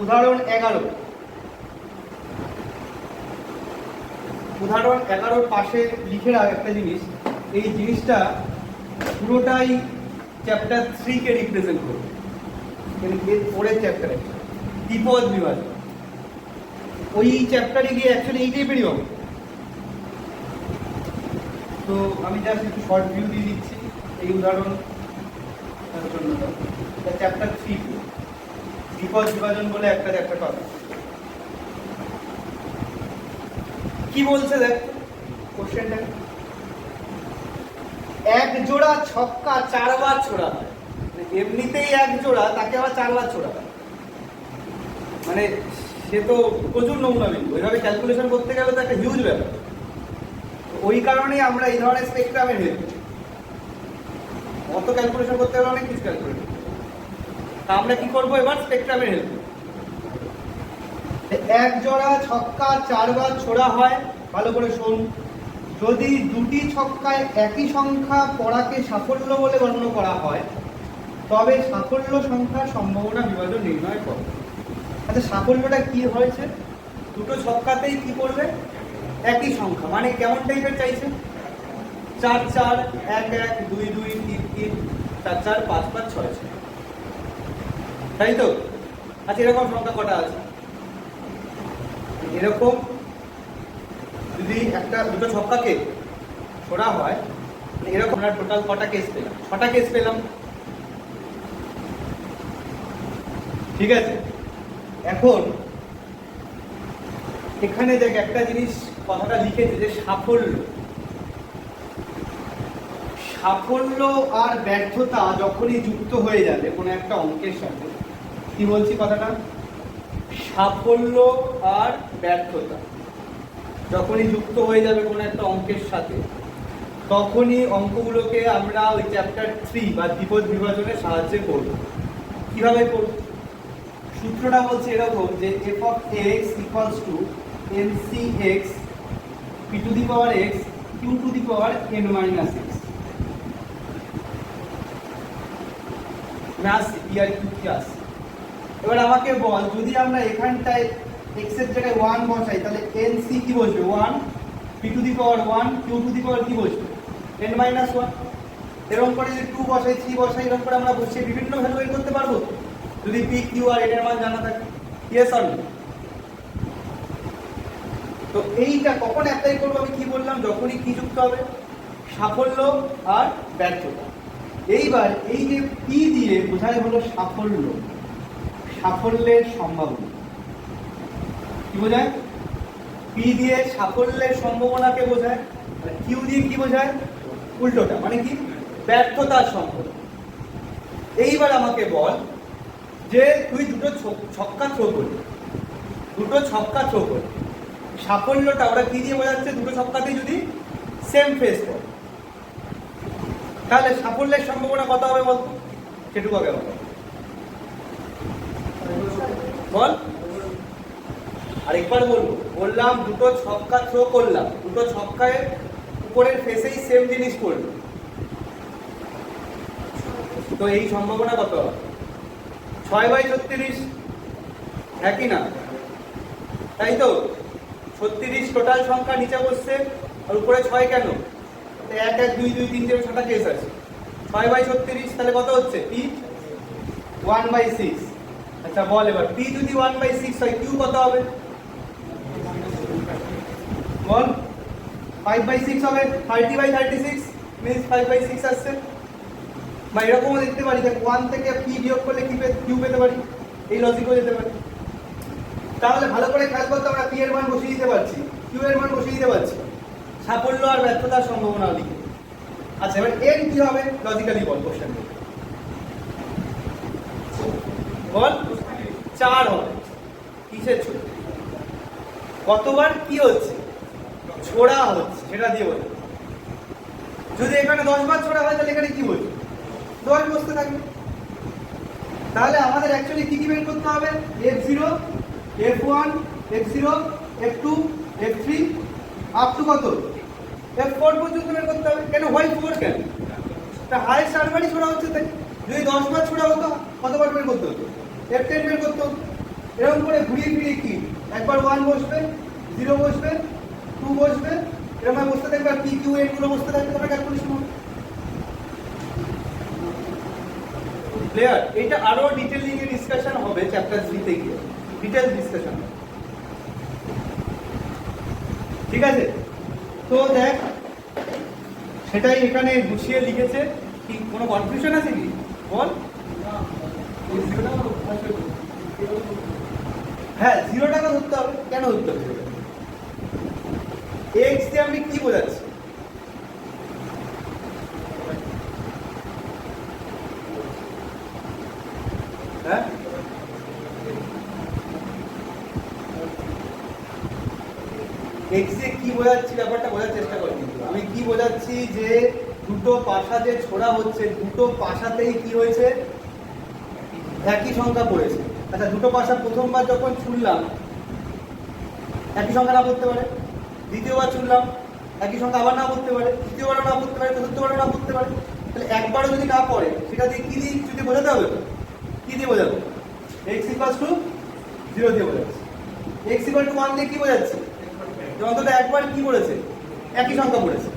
উদাহরণ 11। উদাহরণ 11 পাশে লিখে রাখ একটা জিনিস, এই জিনিসটা পুরোটাই চ্যাপ্টার 3 কে রিপ্রেজেন্ট করবে। এর পরের চ্যাপ্টারে দ্বিপদ বিভাজন, ওই চ্যাপ্টারে গিয়ে অ্যাকচুয়ালি এই টাইপেরই হবে। তো আমি জাস্ট একটু শর্ট ভিউ দিয়ে দিচ্ছি এই উদাহরণ জন্য। চ্যাপ্টার 3 দ্বিপদ বিভাজন বলে একটা চ্যাপ্টার পাবে। কি বলছে দেখ কোশ্চেনটা, এক জোড়া ছক্কা 4 বার ছোড়া হয়। এমনিতেই এক জোড়া, তাকে আবার 4 বার ছোড়া হয়, মানে সে তো প্রচুর নমুনা বিন্দু, ওইভাবে ক্যালকুলেশন করতে গেলে তো একটা হিউজ ব্যাপার। ওই কারণেই আমরা এই ধরনের স্পেকট্রামের হেল্প, অত ক্যালকুলেশন করতে গেলে অনেক কিছু ক্যালকুলেট। আমরা কি করবো এবার, স্পেকট্রামের হেল্প। এক জোড়া ছক্কা 4 বার ছোড়া হয়, ভালো করে শোন। যদি দুটি ছক্কায় একই সংখ্যা পড়াকে সাফল্য বলে গণ্য করা হয়, তবে সাফল্য সংখ্যার সম্ভাবনা বিভাজন নির্ণয় করো। আচ্ছা, সাফল্যটা কি হয়েছে? দুটো ছক্কাতেই কি করবে, একই সংখ্যা, মানে কেমন টাইপের চাইছে? 4 4 1 1 2 2 3 3 4 4 5 5 6 6, তাই তো? আচ্ছা, এরকম সংখ্যা কটা আছে? এরকম যদি দুটো ছক্কাকে ছোড়া হয়, এরকম আমরা টোটাল কটা কেস পেলাম? 6টা কেস পেলাম, ঠিক আছে? এখন এখানে দেখ একটা জিনিস, কথাটা লিখেছে যে সাফল্য, সাফল্য আর ব্যর্থতা যখনই যুক্ত হয়ে যাবে কোনো একটা অঙ্কের সাথে, কি বলছি কথাটা, সাফল্য আর ব্যর্থতা যখনই যুক্ত হয়ে যাবে কোনো একটা অঙ্কের সাথে, তখনই অঙ্কগুলোকে আমরা ওই চ্যাপ্টার 3 বা দ্বিপদ বিভাজনের সাহায্যে করব। কিভাবে করব? সূত্রটা বলছে এরকম যে f of x equals to ncx p to the power x q to the power n minus x। এবার আমাকে বল, যদি আমরা এখানটায় x এর জায়গায় 1 বসাই, তাহলে nc কি বসবে? 1, p to the power 1, q to the power কি বসবে? n minus 1। এরকম করে যদি 2 বসাই, 3 বসাই, এরকম করে আমরা বসিয়ে বিভিন্ন ভ্যালু বের করতে পারবো যদি p q আর n এর মান জানা থাকে। Yes or no? তো এইটা কখন অ্যাপ্লাই করব? আমি কি বললাম, যখনই কি যুক্ত হবে, সাফল্য আর ব্যর্থতা। এইবার এই যে p দিয়ে বোঝায় হলো সাফল্য, সাফল্যের সম্ভাবনা। কি বোঝায়? p দিয়ে সাফল্যের সম্ভাবনাকে বোঝায়, আর q দিয়ে কি বোঝায়? উল্টোটা, মানে কি? ব্যর্থতার সম্ভাবনা। এইবার আমাকে বল যে তুই দুটো ছক্কা থ্রো করলি, দুটো ছক্কা থ্রো করলি, সাফল্যটা ওরা কি দিয়ে বোঝাচ্ছে? দুটো ছক্কাতেই যদি সেম ফেস পড়ে, তাহলে সাফল্যের সম্ভাবনা কত হবে বল? সেটুকু আগে বল। আরেকবার বলবো, বললাম দুটো ছক্কা থ্রো করলাম, দুটো ছক্কায় উপরের ফেসেই সেম জিনিস পড়লো, তো এই সম্ভাবনা কত হবে? 6/36, একই না? তাই তো? 36 টোটাল সংখ্যা নিচে বসছে, আর উপরে 6 কেন? 1 1 2 2 3 4 6টা কেস আছে। 6/36 তাহলে কত হচ্ছে? p 1/6। আচ্ছা বল এবার, p যদি 1/6 হয়, q কত হবে? বল। 5/6 হবে, 30/36 মিন্স 5/6 আসছে। বা এরকমও দেখতে পারি যে 1 থেকে p বিয়োগ করলে q পেতে পারি, এই লজিকও যেতে পারি। তাহলে ভালো করে খেয়াল করতে, আমরা p এর মান বসিয়ে দিতে পারছি, q এর মান বসিয়ে দিতে পারছি, সাফল্য আর ব্যর্থতার সম্ভাবনা লিখে। আচ্ছা, এবার n কি হবে লজিক্যালি বল, কোশ্চেন বল। 4 হবে। কিসের ছোড়া? কতবার কি হচ্ছে? ছোড়া হচ্ছে, সেটা দিয়ে বল। যদি এখানে 10 বার ছোড়া হয়, তাহলে এখানে কি বলছে? 10 বসতে থাকবে। তাহলে আমাদের অ্যাকচুয়ালি কি কি বের করতে হবে? f0, f1, f0, f2, f3 up to কত? f4 পর্যন্ত বের করতে হবে। কেন? হোয়াই 4 কেন? তা হাইয়েস্ট 8 বারই ছোড়া হচ্ছে। তাই যদি 10 বার ছোড়া হতো, কতবার বের করতে হতো? f10 বের করতে হতো। এরকম করে ঘুরিয়ে ফিরিয়ে কি একবার 1 বসবে, 0 বসবে, 2 বসবে, এরকম বসতে থাকবে, আর পি কিউ এন গুলো বসতে থাকবে, তোমরা ক্যালকুলেশন হবে। ক্লিয়ার? এটা আরো ডিটেইলিং এ ডিসকাশন হবে চ্যাপ্টার 3 তে গিয়ে, ডিটেইল ডিসকাশন হবে। ঠিক আছে? তো দেখ সেটাই এখানে গুছিয়ে লিখেছে। কি কোনো কনফিউশন আছে কি বল? হ্যাঁ 0 টাকা ধরতে হবে। কেন ধরতে হবে? এক্স দিয়ে আমি কি বোঝাচ্ছি? হ্যাঁ এক্স দিয়ে কি বোঝাচ্ছি ব্যাপারটা বোঝার চেষ্টা করি। কিন্তু আমি কি বোঝাচ্ছি যে দুটো পাশা যে ছোড়া হচ্ছে, দুটো পাশাতেই কি হয়েছে, একই সংখ্যা পড়েছে। আচ্ছা দুটো পাশা প্রথমবার যখন ছুড়লাম একই সংখ্যা না পড়তে পারে, দ্বিতীয়বার ছুড়লাম একই সংখ্যা আবার না পড়তে পারে, তৃতীয়বারও না পড়তে পারে, চতুর্থবারও না পড়তে পারে। তাহলে একবারও যদি না পড়ে সেটা দিয়ে কি দিয়ে যদি বোঝাতে হবে, কি দিয়ে বোঝাবো? x = 0 দিয়ে বোঝাচ্ছি। x = 1 দিয়ে কি বোঝাচ্ছি? অন্তত একবার কি পড়েছে, একই সংখ্যা পড়েছে।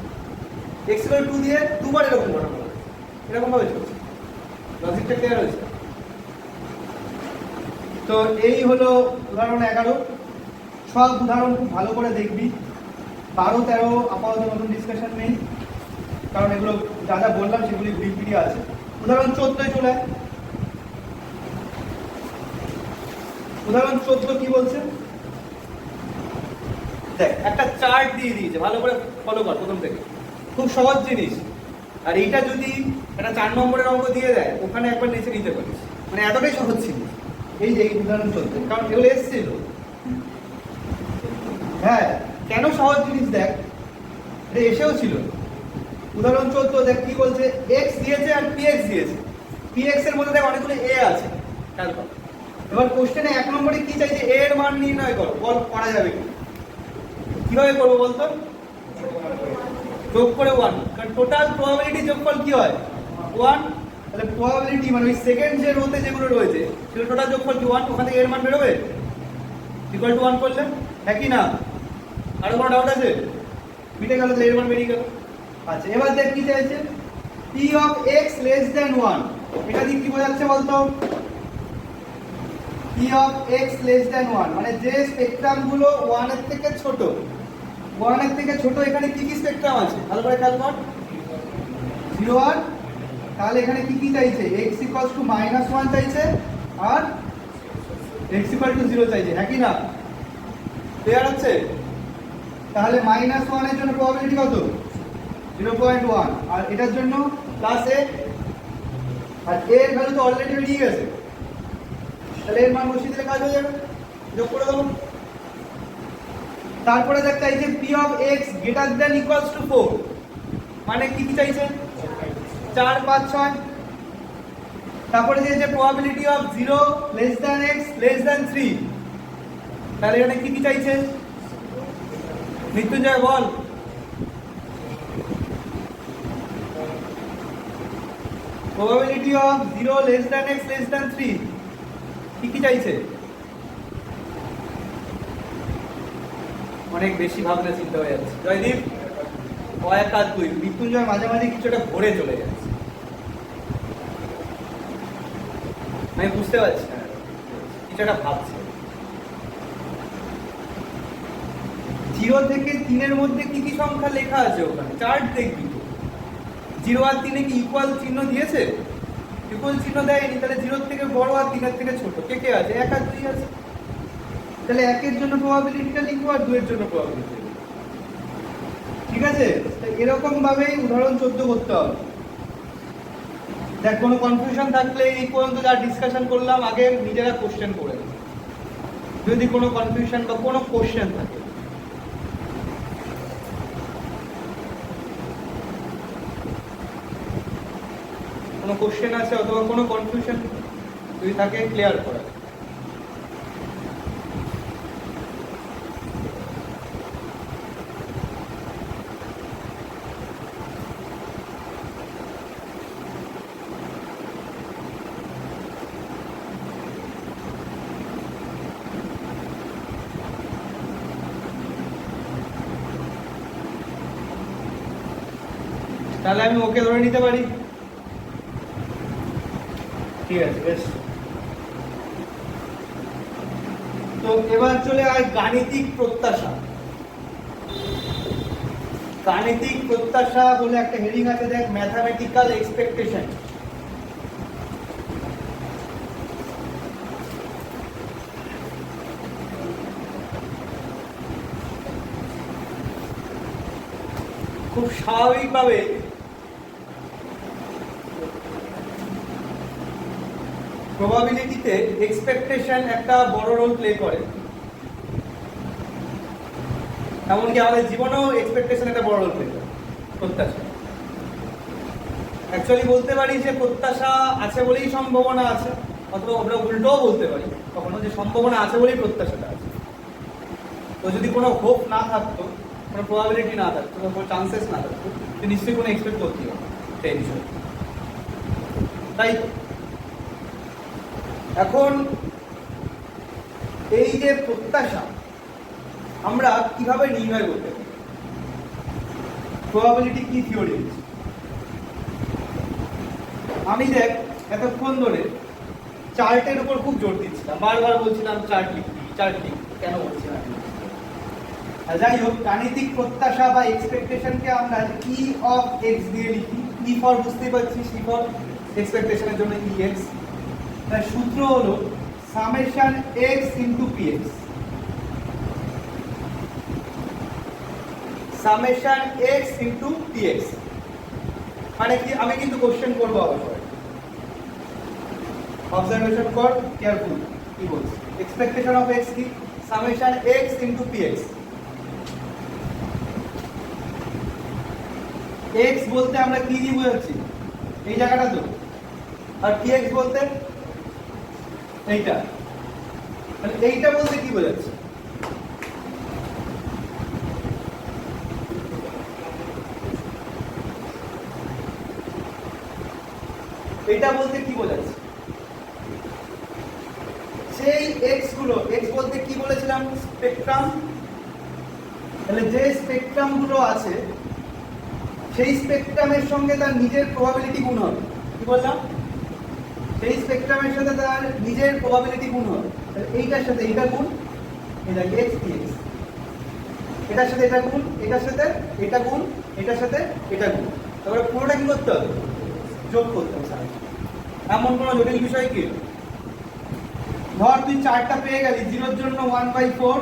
x = 2 দিয়ে দুবার এরকম ঘটনা ঘটেছে, এরকম ভাবে চলছে। লজিকটা ক্লিয়ার হয়েছে? তো এই হলো উদাহরণ 11। সব উদাহরণ খুব ভালো করে দেখবি। 12, 13 আপাতত নতুন ডিসকাশন নেই, কারণ এগুলো যা যা বললাম সেগুলি ঘুরি ফিরিয়ে আছে। উদাহরণ 14 চলে। উদাহরণ 14 কি বলছে দেখ, একটা চার্ট দিয়ে দিয়েছে, ভালো করে ফলো কর প্রথম থেকে, খুব সহজ জিনিস। আর এইটা যদি একটা 4 নম্বরের অঙ্ক দিয়ে দেয় ওখানে একবার নিচে নিতে পারিস, মানে এতটাই সহজ ছিল। এই যে এই উদাহরণ 14, কারণ এগুলো এসেছিল। হ্যাঁ কেন সহজ জিনিস দেখ, এটা এসেও ছিল। উদাহরণ 14 দেখ কি বলছে, এক্স দিয়েছে আর পি এক্স দিয়েছে। পি এক্স এর মধ্যে দেখ অনেকগুলো এ আছে, খেয়াল কর। এবার কোশ্চেনে 1 নম্বরে কি চাইছে, এ এর মান নির্ণয় করো, বল করা যাবে কি? কিভাবে করবো বলতো? যোগ করে 1, কারণ টোটাল প্রবাবিলিটি যোগফল কি হয় 1। তাহলে প্রবাবিলিটি মানে ওই সেকেন্ড যে রোতে যেগুলো রয়েছে সেগুলো টোটাল যোগফল কি 1, ওখান থেকে এর মান বেরোবে ইকুয়াল টু 1 করলে, হ্যাঁ কি না? আরো কোনো ডাউট আছে? মিটে গেল, তাহলে এর মান বেরিয়ে গেল। আচ্ছা এবার দেখ কি চাইছে, p of x less than 1, এটা দিয়ে কি বোঝাচ্ছে বলতো? p of x less than 1 মানে যে স্পেকট্রাম গুলো 1 এর থেকে ছোট, 1 এর থেকে ছোট এখানে কি কি স্পেকট্রাম আছে ভালো করে খেয়াল কর। 0 1, তাহলে এখানে কি কি চাইছে, x = -1 চাইছে আর x = 0 চাইছে, হ্যাঁ কি না? ক্লিয়ার হচ্ছে? তাহলে -1 এর জন্য প্রবাবিলিটি কত? 0.1, আর এটার জন্য +a, আর a এর ভ্যালু তো অলরেডি বেরিয়ে গেছে, তাহলে এর মান বসিয়ে দিলে কাজ হয়ে যাবে, যোগ করে দেবো। তারপরে দেখ চাইছে p of x > 4, মানে কি কি চাইছে 4 5 6। তারপরে দিয়েছে probability of 0 less than x less than 3, তাহলে এখানে কি কি চাইছে মৃত্যুঞ্জয় বল? probability of 0 less than x less than 3 কি কি চাইছে? অনেক বেশি ভাবনা চিন্তা হয়ে যাচ্ছে। জয়দীপ কয়েক কাজ তুই, মৃত্যুঞ্জয় মাঝে মাঝে কিছুটা ভরে চলে যাচ্ছে, আমি বুঝতে পারছি না, কিছুটা ভাবছে। 0 থেকে 3 এর মধ্যে কি কি সংখ্যা লেখা আছে ওখানে চার্ট দেখবি তো। 0 আর 3 কি ইকুয়াল চিহ্ন দিয়েছে? ইকুয়াল চিহ্ন দেয়নি, তাহলে 0 থেকে বড় আর 3 এর থেকে ছোট কে কে আছে? 1 আর 2 আছে। তাহলে 1 এর জন্য প্রবাবিলিটিটা লিখবো আর 2 এর জন্য প্রবাবিলিটি, ঠিক আছে? এরকম ভাবেই উদাহরণ 14 করতে হবে। দেখ কোনো কনফিউশন থাকলে এই পর্যন্ত যা ডিসকাশন করলাম আগে নিজেরা কোশ্চেন করে, যদি কোনো কনফিউশন বা কোনো কোশ্চেন থাকে। কোনো কোশ্চেন আছে অথবা কোনো কনফিউশন যদি থাকে ক্লিয়ার করা। তাহলে আমি ওকে ধরে নিতে পারি। ঠিক আছে, বেশ। তো এবার চলে আয় গাণিতিক প্রত্যাশা। গাণিতিক প্রত্যাশা বলে একটা হেডিং আছে, দেখ, ম্যাথামেটিক্যাল এক্সপেকটেশন। খুব স্বাভাবিকভাবে প্রবাবিলিটিতে এক্সপেকটেশন একটা বড় রোল প্লে করে, এমনকি আমাদের জীবনেও এক্সপেকটেশন একটা বড় রোল প্লে করে। প্রত্যাশা অ্যাকচুয়ালি বলতে পারি যে প্রত্যাশা আছে বলেই সম্ভাবনা আছে, অথবা আমরা উল্টোও বলতে পারি কখনো যে সম্ভাবনা আছে বলেই প্রত্যাশাটা আছে। তো যদি কোনো হোপ না থাকতো, কোনো প্রবাবিলিটি না থাকতো, কোনো চান্সেস না থাকতো, তো নিশ্চয়ই কোনো এক্সপেক্ট করতেই হবে সেই বিষয়ে। তাই এখন এই যে প্রত্যাশা আমরা কিভাবে নির্ণয় করতে পারি? প্রবাবিলিটি কি থিওরি? আমি দেখ এতক্ষণ ধরে চার্টের উপর খুব জোর দিচ্ছিলাম, বারবার বলছিলাম চার্ট লিখি, চার্ট লিখি, কেন বলছিলাম? যাই হোক, গাণিতিক প্রত্যাশা বা এক্সপেকটেশনকে আমরা ই অফ এক্স দিয়ে লিখি। ই ফর বুঝতেই পারছিস, ই ফর এক্সপেকটেশনের জন্য ই এক্স। তার সূত্র হলো summation x into P x. Summation x into P x মানে কি? আমি কিন্তু কোশ্চেন করবো অবশ্যই, অবজারভেশন কর কেয়ারফুল। কি বলছি? এক্সপেকটেশন অফ এক্স কি? Summation x into P x. X বলতে আমরা কি দিয়ে বোঝাচ্ছি? এই জায়গাটা তো। আর পি এক্স বলতে এইটা। মানে এইটা বলতে কি বোঝাচ্ছে? এটা বলতে কি বোঝাচ্ছে? সেই এক্স গুলো, এক্স বলতে কি বলেছিলাম? স্পেকট্রাম। তাহলে যে স্পেকট্রাম গুলো আছে সেই স্পেকট্রামের সঙ্গে তার নিজের প্রবাবিলিটি গুণ হবে। কি বললাম? সেই স্পেকট্রামের সাথে তার নিজের প্রবাবিলিটি গুণ হবে। তাহলে এইটার সাথে এইটা গুণ, এটা এক্স পি এক্স। এটার সাথে এটা গুণ, এটার সাথে এটা গুণ, এটার সাথে এটা গুণ। তারপরে পুরোটা কি করতে হবে? যোগ করতে হবে। এমন কোনো জটিল বিষয় কি? ধর তুই চারটা পেয়ে গেলি, 0 এর জন্য 1/4,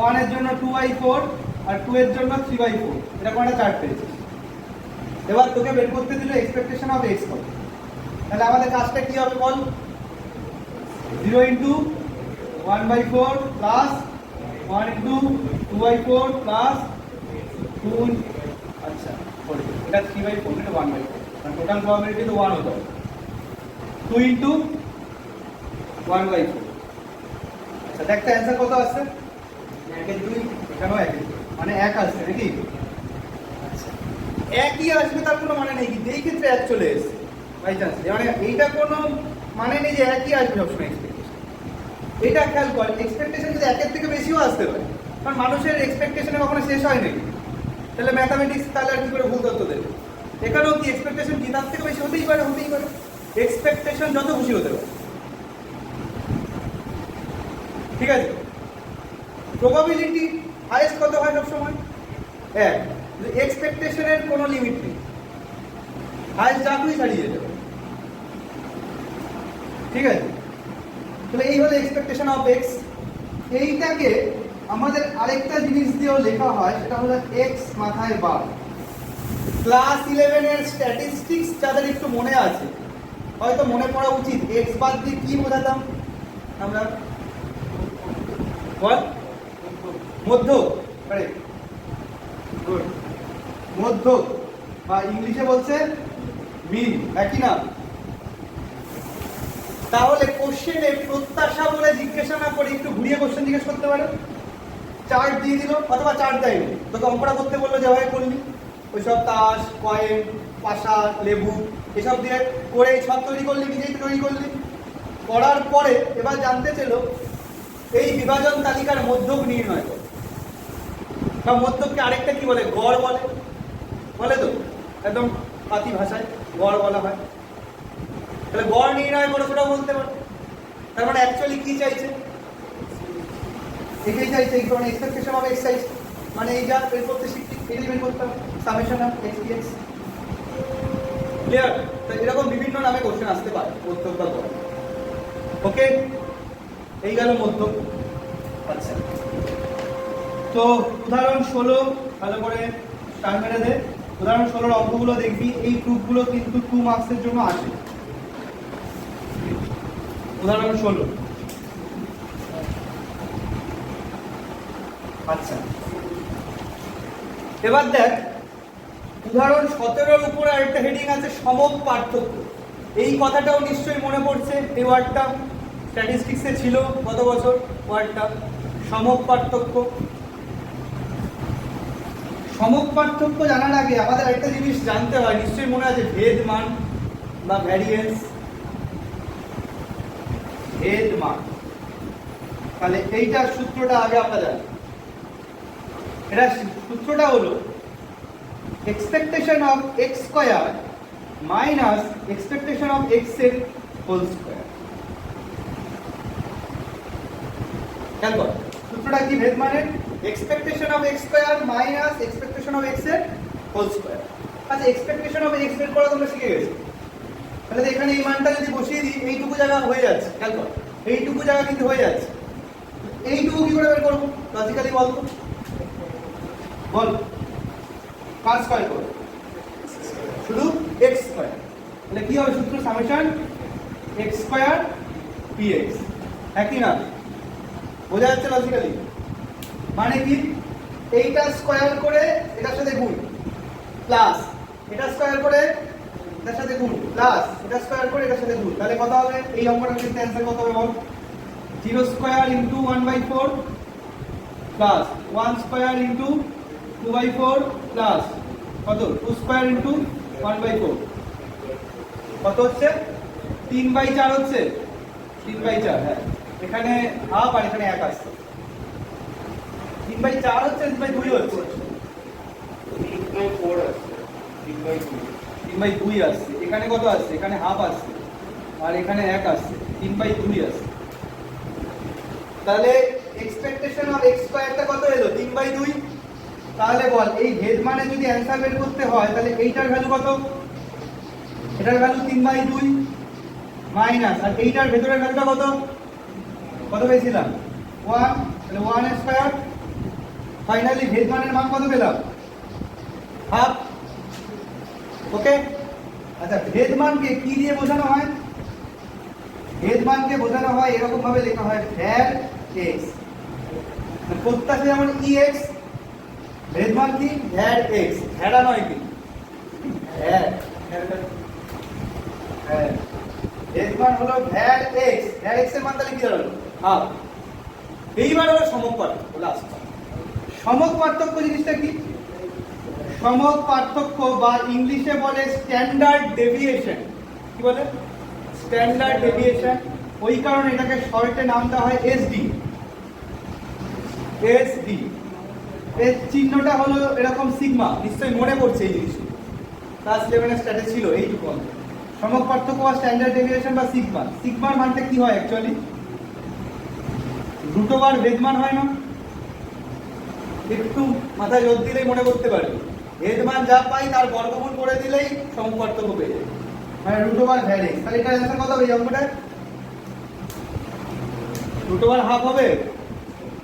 1 এর জন্য 2/4 আর 2 এর জন্য 3/4। এরকম একটা চার্ট পেয়েছিস। এবার তোকে বের করতে দিল এক্সপেকটেশন অফ এক্স কত। তাহলে আমাদের কাজটা কি হবে বল? 0 ইন্টু 1/4 প্লাস 1 ইন্টু 2/4 প্লাস 2, আচ্ছা এটা 3/4, এটা 1/4, মানে টোটাল প্রবাবিলিটি তো 1 হতে হবে। 2 ইন্টু 1/4। আচ্ছা দেখ তো অ্যান্সার কত আসছে? 1/2, এখানেও 1/2, মানে 1 আসছে নাকি? আচ্ছা, একই আসবে তার কোনো মানে নেই, কিন্তু এই ক্ষেত্রে 1 চলে এসেছে বাই চান্স। মানে এইটা কোনো মানে নেই যে একই আসবে সবসময় এক্সপেকটেশন। এটা খেয়াল কর, এক্সপেকটেশন যদি 1 এর থেকে বেশিও আসতে পারে, কারণ মানুষের এক্সপেকটেশনে কখনো শেষ হয় নাকি? তাহলে ম্যাথামেটিক্স তাহলে আর কি করে ভুল তথ্য দেবে? এখানেও কি এক্সপেকটেশন কি তার থেকে বেশি হতেই পারে, হতেই পারে। এক্সপেকটেশন যত খুশি হতে পারে, ঠিক আছে? প্রবাবিলিটি হাইয়েস্ট কত হয় সবসময়? 1। এক্সপেকটেশনের কোনো লিমিট নেই, হাইয়েস্ট যা খুশি ছাড়িয়ে যেতে পারে, ঠিক আছে? তাহলে এই হলো এক্সপেকটেশন অফ এক্স। এইটাকে আমাদের আরেকটা জিনিস দিয়েও লেখা হয়, সেটা হলো এক্স মাথায় বার। ক্লাস 11 এর স্ট্যাটিস্টিক্স যাদের একটু মনে আছে, হয়তো মনে পড়া উচিত, এক্স বার দিয়ে কি বোঝাতাম আমরা? বল, মধ্য। গুড, মধ্য, বা ইংলিশে বলছে মিন, একই না? তাহলে কোশ্চেনে প্রত্যাশা বলে জিজ্ঞাসা না করে একটু ঘুরিয়ে কোশ্চেন জিজ্ঞেস করতে পারে। চার্ট দিয়ে দিল, অথবা চার্ট দেয়নি, তোকে অঙ্কটা করতে বললো, যেভাবে করলি ওইসব তাস, কয়েন, পাশা, লেবু এসব দিয়ে করে সব তৈরি করলি, নিজেই তৈরি করলি। করার পরে এবার জানতে চেল এই বিভাজন তালিকার মধ্যক নির্ণয় কর। বা মধ্যককে আরেকটা কি বলে? গড় বলে, বলে তো? একদম পাতি ভাষায় গড় বলা হয়। তাহলে গড় নির্ণয় করে সেটাও বলতে পারো। তার মানে অ্যাকচুয়ালি কি চাইছে, এটাই চাইছে, এই কারণে এক্সপেকটেশন অফ এক্স চাইছে, মানে এই যা বের করতে শিখছি এটাই বের করতে হবে, summation of x D x. Clear? তো এরকম বিভিন্ন নামে কোশ্চেন আসতে পারে মধ্যকটা পরে। ওকে, এই গেল মধ্যক। আচ্ছা, তো উদাহরণ 16 ভালো করে স্টার মেরে দে। উদাহরণ 16 অঙ্কগুলো দেখবি, এই প্রুফগুলো কিন্তু 2 মার্কসের জন্য আসে। উদাহরণ 16। আচ্ছা, এবার দেখ উদাহরণ 17-র উপরে আরেকটা হেডিং আছে সমক পার্থক্য। এই কথাটাও নিশ্চয়ই মনে পড়ছে, এই ওয়ার্ডটা স্ট্যাটিস্টিক্সে ছিল গত বছর, ওয়ার্ডটা সমক পার্থক্য। সমক পার্থক্য জানার আগে আমাদের একটা জিনিস জানতে হয়, নিশ্চয়ই মনে আছে ভেদ মান বা ভ্যারিয়েন্স। ভেদ মান, তাহলে এইটার সূত্রটা আগে আমরা জানি। এটা সূত্রটা হলো expectation of x square minus expectation of x এর হোল স্কয়ার। খেয়াল কর সূত্রটা কি, ভেদ মানের expectation of x square minus expectation of x এর হোল স্কয়ার। আচ্ছা, এক্সপেকটেশন অফ এক্স বের করা তোমরা শিখে গেছো, তাহলে এখানে এই মানটা যদি বসিয়ে দিই এইটুকু জায়গা হয়ে যাচ্ছে। খেয়াল কর এইটুকু জায়গা কিন্তু হয়ে যাচ্ছে, এইটুকু কি করে বের করবো লজিক্যালি বল তো, বল কার স্কয়ার করবো, শুধু এক্স স্কয়ার। তাহলে কি হবে সূত্র, summation x square P x. একই না, বোঝা যাচ্ছে লজিক্যালি? মানে কি, এইটা স্কয়ার করে এটার সাথে গুণ, প্লাস এটা স্কয়ার করে এটার সাথে গুণ, প্লাস এটা স্কয়ার করে এটার সাথে গুণ। তাহলে কত হবে এই অঙ্কটার ক্ষেত্রে অ্যান্সার কত হবে বল, 0 square into 1/4 plus 1 square into 2/4 plus কত 2 স্কয়ার ইনটু 1/4 কত হচ্ছে 3/4 হচ্ছে 3/4। হ্যাঁ, এখানে হাফ আর এখানে 1 আসছে, 3/4 হচ্ছে 3/2 হচ্ছে 3/4 আসছে 3/2 আসছে। এখানে কত আসছে, এখানে হাফ আসছে আর এখানে 1 আসছে, 3/2 আসছে। তাহলে এক্সপেকটেশন অফ এক্স স্কয়ারটা কত এলো 3/2। তাহলে বল এই ভেদ মানে যদি অ্যানসার বের করতে হয় তাহলে এইটার ভ্যালু কত, এটার ভ্যালু 3/2 মাইনাস আর এইটার ভেতরের ভ্যালুটা কত, কত পেয়েছিলাম 1, তাহলে 1 স্কয়ার। ফাইনালি ভেদ মানের মান কত পেলাম, হাফ। ওকে, আচ্ছা ভেদ মানকে কি দিয়ে বোঝানো হয়, ভেদ মানকে বোঝানো হয় এরকম ভাবে লেখা হয় ভ্যার এক্স, প্রত্যাশা যেমন ই এক্স, ভেদ মান কি ভ্যার এক্স, ভ্যারা নয় কি ভ্যার, হ্যাঁ ভেদ মান হলো ভ্যার এক্স, ভ্যার এক্স এর মান তাহলে কি দাঁড়ালো হাফ। এইবার হলো সমক পার্থক্য, লাস্ট সমক পার্থক্য জিনিসটা কি, সমক পার্থক্য বা ইংলিশে বলে স্ট্যান্ডার্ড ডেভিয়েশন। কি বলে, স্ট্যান্ডার্ড ডেভিয়েশন। ওই কারণে এটাকে শর্টে নাম দেওয়া হয় এসডি। এসডি এর চিহ্নটা হলো এরকম সিগমা, নিশ্চয়ই মনে পড়ছে এই জিনিস, ক্লাস 11 এর স্ট্যাটে ছিল এইটুকু। সমক পার্থক্য বা স্ট্যান্ডার্ড ডেভিয়েশন বা সিগমা, সিগমার মানটা কি হয় অ্যাকচুয়ালি √, ভেদ মান হয় না, একটু মাথায় জোর দিলেই মনে করতে পারবে। ভেদ মান যা পাই তার বর্গমূল করে দিলেই সমক পার্থক্য পেয়ে যাবে, মানে √, ভ্যার এক্স। তাহলে এটা অ্যানসার কত হবে এই অঙ্কটা, √, হাফ হবে,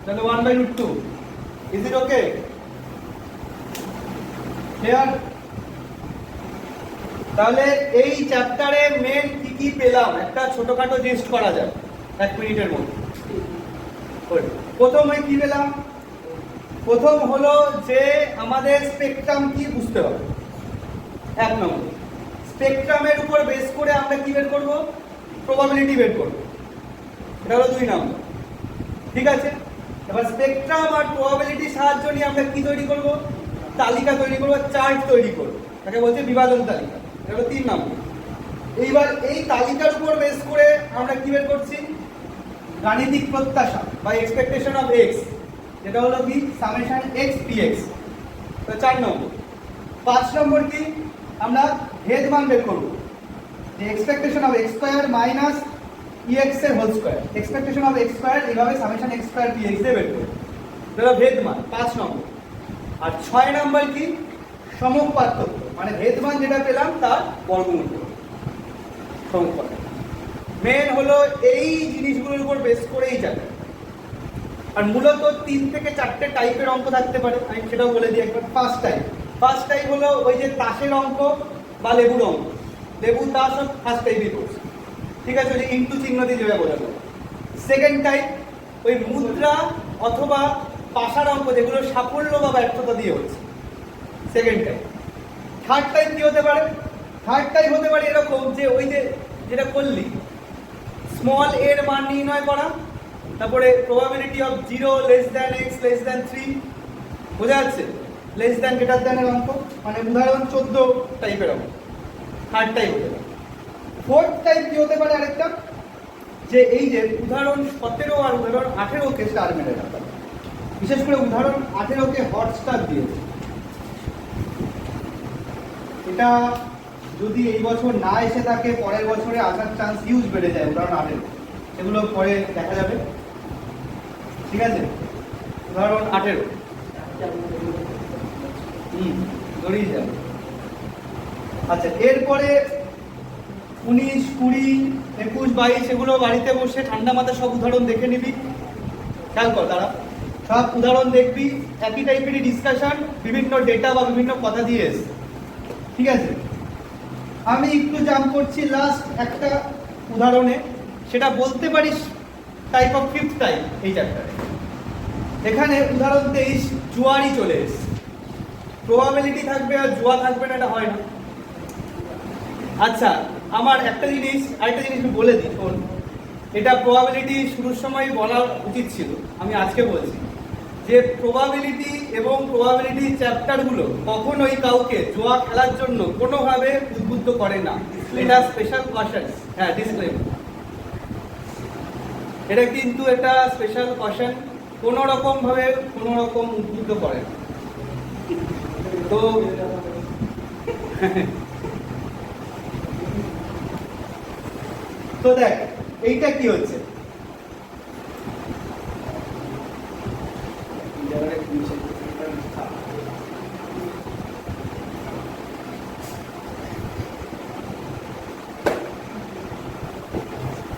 তাহলে 1/√2। Is it okay, clear? তাহলে এই চ্যাপ্টারে মেন কি কি পেলাম একটা ছোটখাটো লিস্ট করা যায় 1 মিনিটের মধ্যে। প্রথমে কি পেলাম, প্রথম হলো যে আমাদের স্পেকট্রাম কি বুঝতে হবে। 1 নম্বর, স্পেকট্রামের উপর বেস করে আমরা কি বের করব, প্রবাবিলিটি বের করব। এটা হলো 2 নম্বর, ঠিক আছে। এবার স্পেকট্রাম আর প্রবাবিলিটির সাহায্য নিয়ে আমরা কি তৈরি করব, তালিকা তৈরি করব, চার্ট তৈরি করব, তাকে বলছে বিভাজন তালিকা। এটা হলো 3 নম্বর। এইবার এই তালিকার উপর বেস করে আমরা কি বের করছি, গাণিতিক প্রত্যাশা বা এক্সপেকটেশন অফ এক্স, যেটা হলো কি সামেশন এক্স পি এক্স। তো 4 নম্বর। 5 নম্বর কি আমরা ভেদ মান বের করব যে expectation of x square minus ex এর whole square, expectation of x square এইভাবে সামেশন x স্কয়ার px দিয়ে বের করব। এটা ভেদ মান 5 নম্বর। আর 6 নম্বর কি সমক পার্থক্য, মানে ভেদ মান যেটা পেলাম তার বর্গমূল সমক পার্থক্য। মেন হলো এই জিনিসগুলোর উপর বেস করে এই জায়গা। আর মূলত 3 থেকে 4টে টাইপের অঙ্ক থাকতে পারে, আমি সেটাও বলে দিই একবার। ফার্স্ট টাইপ হলো ওই যে তাসের অঙ্ক বা লেবুর অঙ্ক, লেবু তাস ফার্স্ট টাইপই করছে, ঠিক আছে, ওই যে ইন্টু চিহ্ন দিয়ে যেভাবে বোঝা যায়। সেকেন্ড টাইপ ওই মুদ্রা অথবা পাশার অঙ্ক যেগুলো সাফল্য বা ব্যর্থতা দিয়ে হচ্ছে, সেকেন্ড টাইপ। থার্ড টাইপ কি হতে পারে? থার্ড টাইপ হতে পারে এরকম যে ওই যে যেটা করলি স্মল এর মান নির্ণয় করা, তারপরে probability of 0 less than x less than 3, বোঝা যাচ্ছে, লেস দ্যান গ্রেটার দ্যান এর অঙ্ক, মানে উদাহরণ 14 টাইপের অঙ্ক। থার্ড টাইপ হতে পারে। ফোর্থ টাইপ কি হতে পারে আরেকটা, যে এই যে উদাহরণ 17 আর উদাহরণ 18 কে স্টার মেরে রাখা, বিশেষ করে উদাহরণ 18 কে হট স্টার দিয়েছে। এটা যদি এই বছর না এসে থাকে পরের বছরে আসার চান্স হিউজ বেড়ে যায়, উদাহরণ 18, সেগুলো পরে দেখা যাবে, ঠিক আছে। উদাহরণ 18 ধরেই যাবে। আচ্ছা, এরপরে 19, 20, 21, 22 এগুলো বাড়িতে বসে ঠান্ডা মাথায় সব উদাহরণ দেখে নিবি, খেয়াল কর, তারা সব উদাহরণ দেখবি, একই টাইপেরই ডিসকাশন, বিভিন্ন ডেটা বা বিভিন্ন কথা দিয়ে এসে, ঠিক আছে। আমি একটু জাম্প করছি লাস্ট একটা উদাহরণে, সেটা বলতে পারিস টাইপ অফ ফিফথ টাইপ এই চ্যাপ্টারে। এখানে উদাহরণ 23 জুয়ারই চলে এসছে, প্রবাবিলিটি থাকবে আর জুয়া থাকবে না, এটা হয় না। আচ্ছা, আমার আরেকটা জিনিস আমি বলে দিই, শোন, এটা প্রবাবিলিটি শুরুর সময় বলা উচিত ছিল, আমি আজকে বলছি যে প্রবাবিলিটি এবং প্রবাবিলিটি চ্যাপ্টারগুলো কখনোই কাউকে জুয়া খেলার জন্য কোনোভাবে উদ্বুদ্ধ করে না। এটা স্পেশাল কশন, হ্যাঁ, ডিসক্লেমার, এটা কিন্তু এটা স্পেশাল কশন, কোনো রকম ভাবে কোনো রকম উদ্বুদ্ধ করে না। তো তো দেখ এইটা কি হচ্ছে,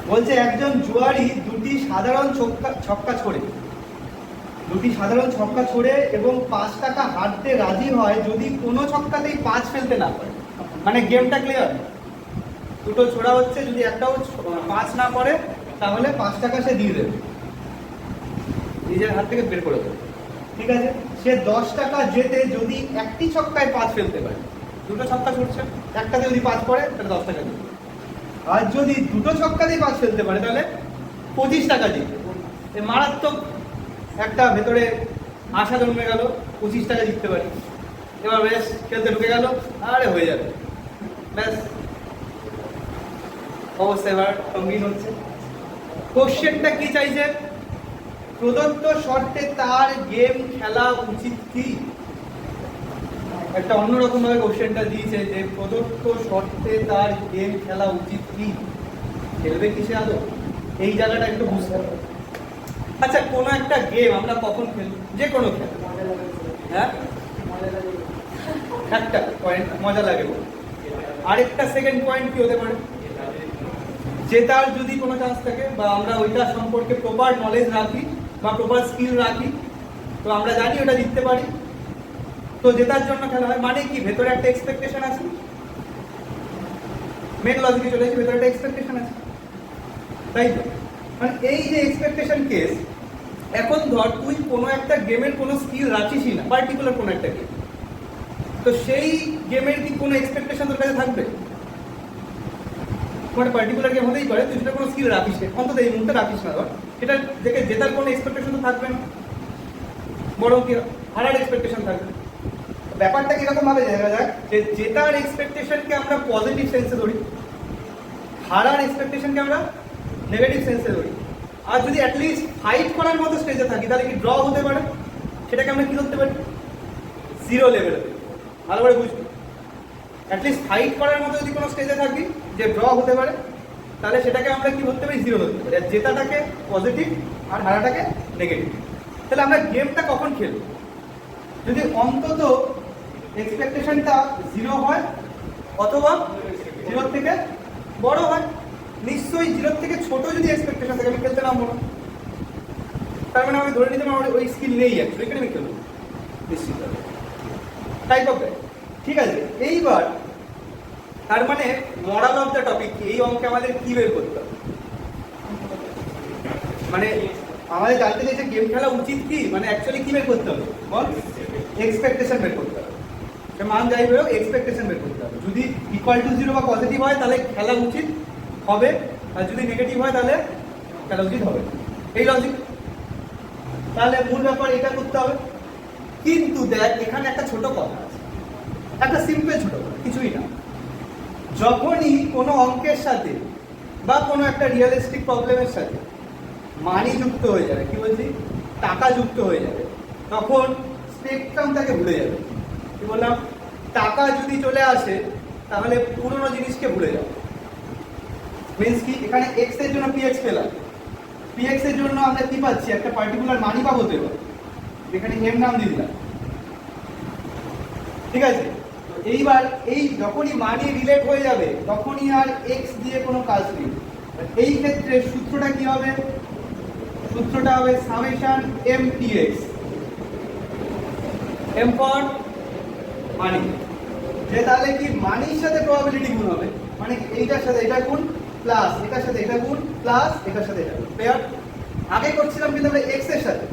বলছে একজন জুয়ারি দুটি সাধারণ ছক্কা ছোড়ে এবং 5 টাকা হারতে রাজি হয় যদি কোনো ছক্কাতেই 5 ফেলতে না পারে। মানে গেমটা ক্লিয়ার, দুটো ছোড়া হচ্ছে, যদি একটাও 5 না করে তাহলে 5 টাকা সে দিয়ে দেবে, নিজের হাত থেকে বের করে দেবে, ঠিক আছে। সে 10 টাকা জেতে যদি একটি ছক্কায় 5 ফেলতে পারে, দুটো ছক্কা ছুটছে, একটাতে যদি 5 পড়ে তাহলে 10 টাকা দিবে। আর যদি দুটো ছক্কাতেই 5 ফেলতে পারে তাহলে 25 টাকা জিতবে। এই মারাত্মক একটা ভেতরে আশা জন্মে গেল, 25 টাকা জিততে পারি। এবার বেশ খেলতে ঢুকে গেল, আরে হয়ে যাবে, ব্যাস অবস্থা এবার সঙ্গীন হচ্ছে। কোশ্চেনটা কি চাইছে, প্রদত্ত শর্তে তার গেম খেলা উচিত কি? একটা অন্যরকম ভাবে কোশ্চেনটা দিয়েছে যে প্রদত্ত শর্তে তার গেম খেলা উচিত কি, খেলবে কি সে আদৌ, এই জায়গাটা একটু বুঝতে হবে। আচ্ছা, কোনো একটা গেম আমরা কখন খেলবো, যে কোনো খেলা, হ্যাঁ, একটা পয়েন্ট মজা লাগে। আরেকটা সেকেন্ড পয়েন্ট কি হতে পারে, জেতার যদি কোনো চান্স থাকে বা আমরা ওইটা সম্পর্কে প্রপার নলেজ রাখি বা প্রপার স্কিল রাখি, তো আমরা জানি ওটা জিততে পারি, তো জেতার জন্য খেলা হয়। মানে কি, ভেতরে একটা এক্সপেকটেশন আছে, মেন লজিকে চলে এসে ভেতরে একটা এক্সপেকটেশন আছে, তাই তো। মানে এই যে এক্সপেকটেশন কেস, এখন ধর তুই কোনো একটা গেমের কোনো স্কিল রাখিসই না, পার্টিকুলার কোনো একটা গেম, তো সেই গেমের কি কোনো এক্সপেকটেশন তোর কাছে থাকবে? মানে পার্টিকুলার গেম হতেই পারে, তুই সেটা কোনো স্কিল রাখিস না, অন্তত এই মুহূর্তে রাখিস না, ধর সেটা দেখে জেতার কোনো এক্সপেকটেশন তো থাকবে না, বরং কি হারার এক্সপেকটেশন থাকবে। ব্যাপারটা কিরকম ভাবে দেখা যাক, যে জেতার এক্সপেকটেশনকে আমরা পজিটিভ সেন্সে ধরি, হারার এক্সপেকটেশনকে আমরা নেগেটিভ সেন্সে ধরি। আর যদি অ্যাটলিস্ট ফাইট করার মতো স্টেজে থাকি তাহলে কি ড্র হতে পারে, সেটাকে আমরা কি ধরতে পারি, জিরো লেভেলে। ভালো করে বুঝবো, অ্যাটলিস্ট ফাইট করার মতো যদি কোনো স্টেজে থাকি যে ড্র হতে পারে, তাহলে সেটাকে আমরা কি ধরতে পারি, জিরো ধরতে পারি। আর জেতাটাকে পজিটিভ আর হারাটাকে নেগেটিভ। তাহলে আমরা গেমটা কখন খেলব? যদি অন্তত এক্সপেকটেশনটা জিরো হয় অথবা জিরোর থেকে বড় হয়। নিশ্চয়ই জিরোর থেকে ছোট যদি এক্সপেকটেশন থাকে আমি খেলতে নামবো না। তার মানে আমি ধরে নিতে আমার ওই স্কিল নেই, অ্যাকচুয়ালি এখানে আমি খেলবো নিশ্চিত টাইপ অফ। ঠিক আছে, এইবার তার মানে মরাল অফ দ্য টপিক, এই অঙ্কে আমাদের কি বের করতে হবে? মানে আমাদের জানতে চাইছে গেম খেলা উচিত কি, মানে অ্যাকচুয়ালি কি বের করতে হবে বল? এক্সপেকটেশন বের করতে হবে। সে মান যাই হোক এক্সপেকটেশন বের করতে হবে। যদি ইকুয়াল টু জিরো বা পজিটিভ হয় তাহলে খেলা উচিত হবে, আর যদি নেগেটিভ হয় তাহলে খেলা উচিত হবে। এই লজিক। তাহলে মূল ব্যাপার এটা করতে হবে। কিন্তু দেখ এখানে একটা ছোট কথা আছে, একটা সিম্পল ছোট কথা, কিছুই না। যখনই কোনো অঙ্কের সাথে বা কোনো একটা রিয়েলিস্টিক প্রবলেমের সাথে মানি যুক্ত হয়ে যাবে, কি বলছি, টাকা যুক্ত হয়ে যাবে, তখন স্পেকট্রামটাকে ভুলে যাবে। কি বললাম? টাকা যদি চলে আসে তাহলে পুরোনো জিনিসকে ভুলে যাবে। মিনস কি, এখানে এক্স এর জন্য পিএক্স পেলাম, পিএক্স এর জন্য আমরা কি পাচ্ছি, একটা পার্টিকুলার মানি পাবো তো, এবার এখানে এম নাম দিয়ে দিলাম। ঠিক আছে, এইবার এই যখনই মানি রিলেট হয়ে যাবে তখনই আর এক্স দিয়ে কোনো কাজ নেই। এই ক্ষেত্রে সূত্রটা কি হবে? সূত্রটা হবে summation m t x, m for money. যে তাহলে কি মানির সাথে প্রবাবিলিটি গুণ হবে, মানে এইটার সাথে এটা গুণ প্লাস এটার সাথে এটা গুণ প্লাস এটার সাথে এটা গুণ। ক্লিয়ার? আগে করছিলাম কিন্তু আমরা এক্স এর সাথে,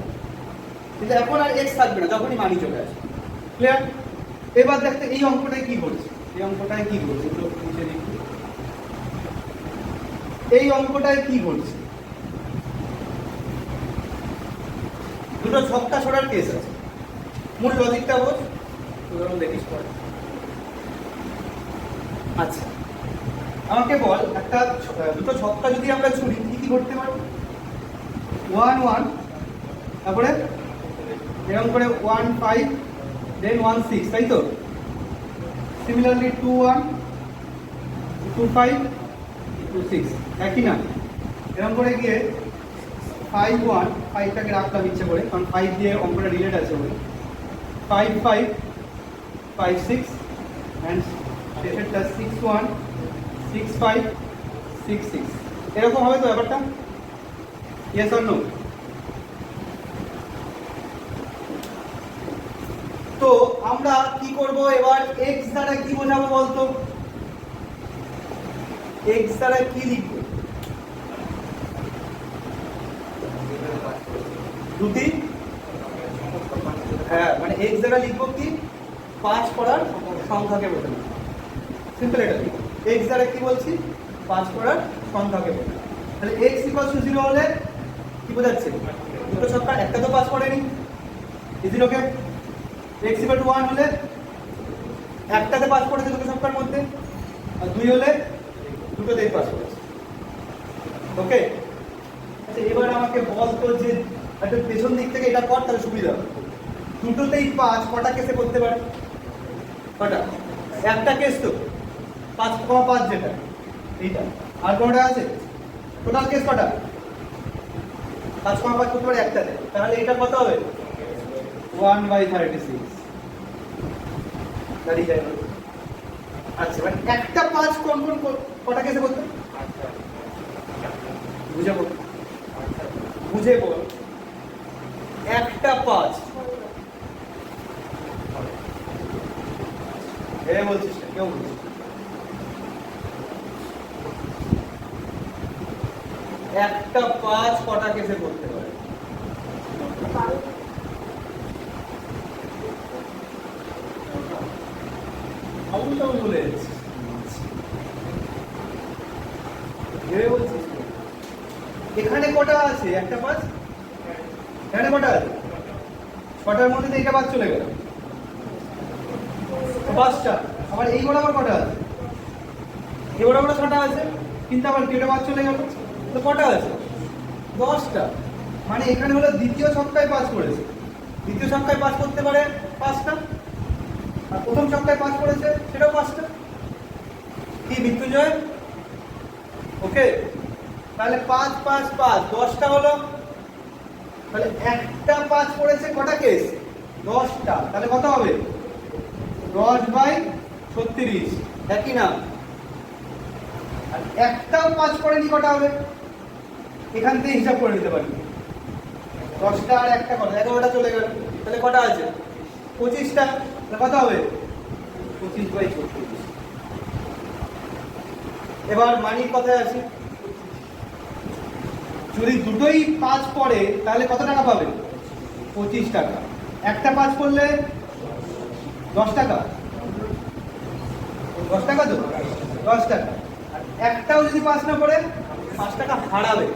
কিন্তু এখন আর এক্স থাকবে না যখনই মানি চলে আসে। ক্লিয়ার? এবার দেখতে এই অঙ্কটায় কি ঘটছে, এই অঙ্কটায় কি ঘটছে, এই অঙ্কটায় কি ঘটছে? দুটো ছক্কা ছোড়ার কেস আছে। মূল লজিকটা বোঝ, উদাহরণ দেখিস পরে। আচ্ছা, আমাকে বল একটা দুটো ছক্কা যদি আমরা ছুড়ি কি কি ঘটতে পারে? 1 1, তারপরে এরকম করে 1 5, দেন 1 6, তাই তো? সিমিলারলি 2 1, 2 5, 2 6, একই না? এরকম করে গিয়ে 5 1, 5টাকে রাখলাম ইচ্ছে করে, কারণ 5 দিয়ে অঙ্কটা রিলেট আছে বলে। 5 5, 5 6, অ্যান্ড শেষেরটা 6 1, 6 5, 6 6। এরকম হবে তো ব্যাপারটা? Yes or no? তো আমরা কি করব এবার? এক্স দ্বারা কি বোঝাবো বলতো? এক্স দ্বারা কি লিখবো? দুটি, হ্যাঁ, মানে এক্স দ্বারা লিখবো কি, পাঁচ পড়ার সংখ্যাকে বোঝানো। সিম্পল এটা। এক্স দ্বারা কি বলছি? পাঁচ পড়ার সংখ্যাকে বোঝানো। তাহলে এক্স ইকুয়াল টু 0 হলে কি বোঝাচ্ছে? দুটো সংখ্যা একটা তো পাঁচ পড়েনি, ইজির ওকে। এক্স ইকুয়াল টু 1 হলে একটাতে পাঁচ পড়েছে দুটো সংখ্যার মধ্যে, আর 2 হলে দুটোতেই পাঁচ পড়েছে। ওকে। আচ্ছা, এবার আমাকে বলতো যে একটা পেছন দিক থেকে এটা কর, তাহলে সুবিধা হবে। দুটোতেই পাঁচ, কটা কেসে করতে পারে? কটা? একটা কেস তো 5,5 যেটা এইটা, আর কোনটা আছে? টোটাল কেস কটা? 5,5 করতে পারে একটাতে, তাহলে এটা কত হবে? 1/36। দাঁড়িয়ে যায়। আচ্ছা, মানে একটা 5 কোন কোন কটা কেসে করতে? বুঝে বল, বুঝে বল। একটা 5 বলছিস না, কেউ বলছিস? একটা 5 কটা কেসে করতে পারে? বলে বলছিস এখানে কটা আছে? একটা 5, এখানে কটা আছে? 6টার মধ্যে তো এইটা বাদ চলে গেল, 5টা। আবার এই বরাবর কটা আছে? এই বরাবর 6টা আছে, কিন্তু আবার কেটে বাদ চলে গেল, তো কটা আছে? 10টা। মানে এখানে হলো দ্বিতীয় ছক্কায় পাস করেছে, দ্বিতীয় ছক্কায় পাস করতে পারে 5টা। আর প্রথম সপ্তাহে 5 পড়েছে, সেটাও 5টা। কি মৃত্যুঞ্জয়? ওকে, তাহলে 5 5 5 10টা হলো। তাহলে একটা 5 পড়েছে কটা কেস? 10টা। তাহলে কত হবে? 10/36, একই না? আর একটাও 5 পড়েনি, কটা হবে? এখান থেকে হিসাব করে নিতে পারি। 10টা আর একটা কত? 11টা চলে গেল। তাহলে কটা আছে? 25টা। তাহলে কত হবে? 25/36। এবার মানির কথায় আসি। যদি দুটোই 5 পড়ে তাহলে কত টাকা পাবে? 25 টাকা। একটা 5 পড়লে 10 টাকা। 10 টাকা তো? 10 টাকা। আর একটাও যদি 5 না পড়ে 5 টাকা হারাবে,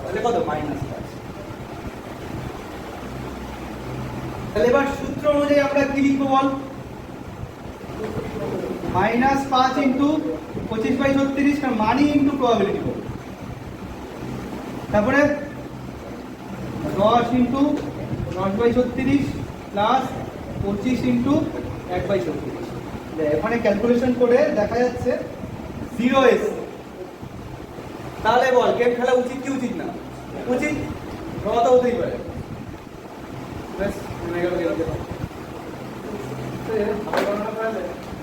তাহলে কত? -5। তাহলে এবার সূত্র অনুযায়ী আমরা কি লিখবো বল? -5 ইন্টু 25/36, কারণ মানি ইন্টু প্রবাবিলিটি করব। তারপরে 10 ইন্টু 10/36 প্লাস 25 ইন্টু 1/36। এখানে ক্যালকুলেশন করে দেখা যাচ্ছে 0 এসছে। তাহলে বল, গেম খেলা উচিত কি উচিত না? উচিত। রওয়া হতেই পারে। বেশ, মনে গেল গেল।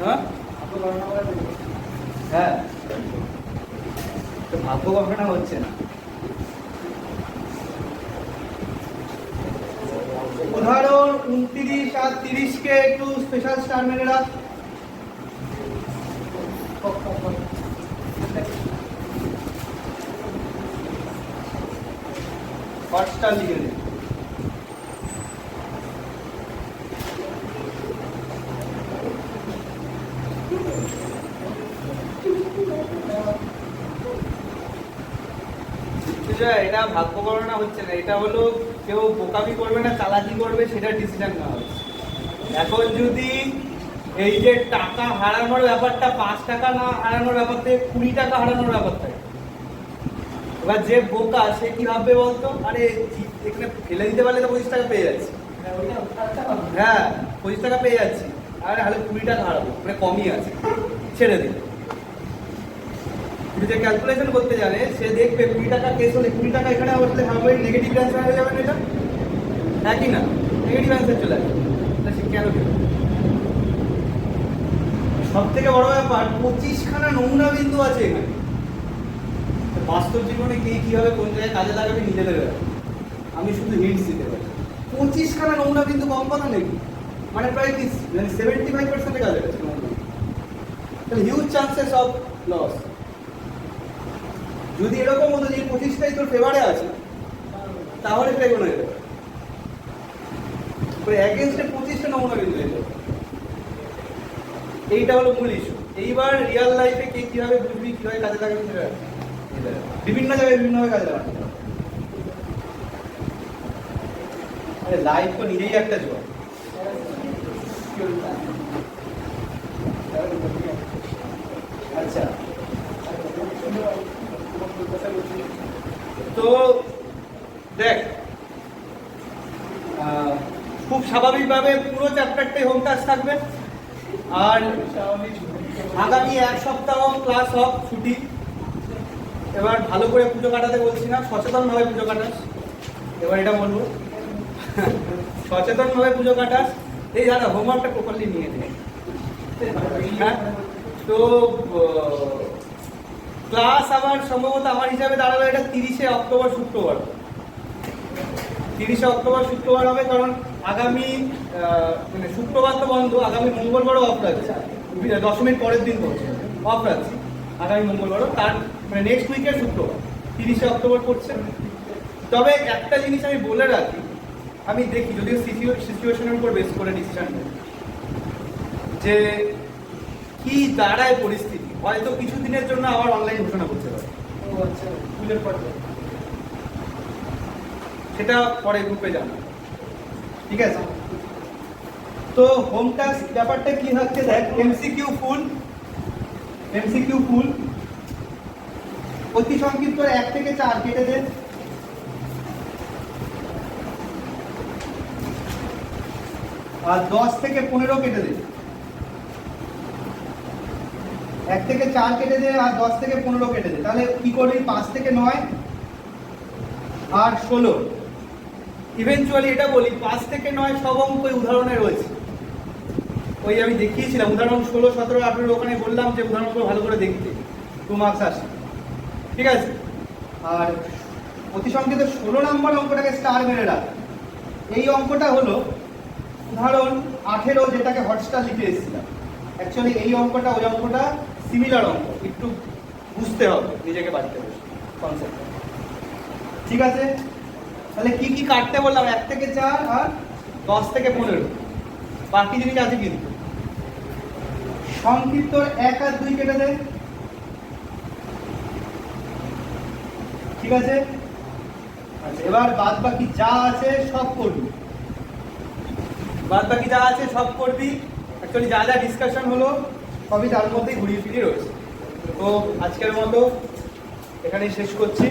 হ্যাঁ হ্যাঁ, তো ভাগ্য গণনা হচ্ছে না। উদাহরণ 29 আর 30 কে একটু স্পেশাল স্টার মেরে রাখ। হটস্টার লিখে দে। এটা ভাগ্য গণনা হচ্ছে না, এটা হলো কেউ বোকামি করবে না চালাকি করবে সেটা ডিসিশন নেওয়া হচ্ছে। এখন যদি এই যে টাকা হারানোর ব্যাপারটা 5 টাকা না হারানোর ব্যাপার থেকে 20 টাকা হারানোর ব্যাপার থাকে, এবার যে বোকা সে কি ভাববে বলতো? আরে এখানে ফেলে দিতে পারলে তো 25 টাকা পেয়ে যাচ্ছি। হ্যাঁ, 25 টাকা পেয়ে যাচ্ছি, আর হালে 20 টাকা হারাবো, মানে কমই আছে, ছেড়ে দিন। যে ক্যালকুলেশন করতে জানে সে দেখবে 20 টাকা কেস হলে 20 টাকা এখানে বসলে ভাবে নেগেটিভ অ্যান্সার হয়ে যাবে। এটা একই না, নেগেটিভ অ্যান্সার চলে আসবে। সে কেন দেবে? সব থেকে বড় ব্যাপার 25খানা নমুনা বিন্দু আছে এখানে। বাস্তব জীবনে কে কিভাবে কোন জায়গায় কাজে লাগাবে নিজেদের ব্যাপার, আমি শুধু হিন্টস দিতে পারি। 25খানা নমুনা বিন্দু কম কথা নেই, মানে প্রায় কি 75% কাজে গেছে। তাহলে হিউজ চান্সেস অফ লস। যদি এরকম হতো যে 25টাই তোর ফেভারে আছে, তাহলে প্লেগন হয়ে যাবে। এগেনস্টে 25টা নমুনা বিন্দু হয়ে যাবে। এইটা হলো মূল ইস্যু। এইবার রিয়েল লাইফে কে কিভাবে বুঝবি, কিভাবে কাজে লাগাবি, সেটা বিভিন্ন জায়গায় বিভিন্নভাবে কাজে লাগাতে হবে। আরে লাইফ তো নিজেই একটা জোয়ার। আচ্ছা, তো দেখ, খুব স্বাভাবিকভাবে পুরো চ্যাপ্টারটাই হোম টাস্ক থাকবে। আর আগামী 1 সপ্তাহ ক্লাস অফ ছুটি। এবার ভালো করে পুজো কাটাতে বলছি না, সচেতনভাবে পুজো কাটাস। এবার এটা বলবো, সচেতনভাবে পুজো কাটাস। এই দাদা হোমওয়ার্কটা প্রপারলি নিয়ে নে। হ্যাঁ, তো ক্লাস আবার সম্ভবত আমার হিসাবে দাঁড়াবে এটা 30শে অক্টোবর শুক্রবার। 30শে অক্টোবর শুক্রবার হবে, কারণ আগামী মানে শুক্রবার তো বন্ধ, আগামী মঙ্গলবারও অফ রাখছে। দশমীর পরের দিন অফ রাখছি, আগামী মঙ্গলবারও, তার মানে নেক্সট উইকের শুক্রবার 30শে অক্টোবর পড়ছে। তবে একটা জিনিস আমি বলে রাখি, আমি দেখি যদিও সিচুয়েশনের উপর বেস করে ডিসিশন নেই, যে কি দাঁড়ায় পরিস্থিতি। হয়তো কিছু দিনের জন্য আবার অনলাইন ঘোষণা করতে পারে। সেটা পরে গ্রুপে জানা, ঠিক আছে? তো হোম টাস্ক ব্যাপারটা কি হচ্ছে দেখ, এমসিকিউ ফুল অতি সংক্ষিপ্ত 1 থেকে 4 কেটে দে। আর 10 থেকে 15 কেটে দে। 1 থেকে 4 কেটে দে আর 10 থেকে 15 কেটে দে, তাহলে কি করবি? 5 থেকে 9 আর 16। ইভেনচুয়ালি এটা বলি 5 থেকে 9 সব অঙ্ক ওই উদাহরণে রয়েছে, ওই আমি দেখিয়েছিলাম উদাহরণ 16, 17, 18 ওখানে বললাম যে উদাহরণগুলো ভালো করে দেখতে 2 মার্কস আসে, ঠিক আছে? আর অতিসংখ্যিত 16 নম্বর অঙ্কটাকে স্টার মেরে রাখ। এই অঙ্কটা হলো উদাহরণ 18, যেটাকে হটস্টার লিখে এসেছিলাম। অ্যাকচুয়ালি এই অঙ্কটা ওই অঙ্কটা সিমিলার অঙ্ক, একটু বুঝতে হবে নিজেকে বাড়িতে বসে কনসেপ্ট, ঠিক আছে? তাহলে কি কি কাটতে বললাম? 1 থেকে 4 আর 10 থেকে 15, বাকি জিনিস আছে কিন্তু। সংক্ষিপ্ত 1 আর 2 কেটে দেয়, ঠিক আছে? আচ্ছা, এবার বাদ বাকি যা আছে সব করবি, বাদ বাকি যা আছে সব করবি। অ্যাকচুয়ালি যা যা ডিসকাশন হলো সবই তার মধ্যেই ঘুরিয়ে ফিরিয়ে রয়েছে। তো আজকের মতো এখানেই শেষ করছি।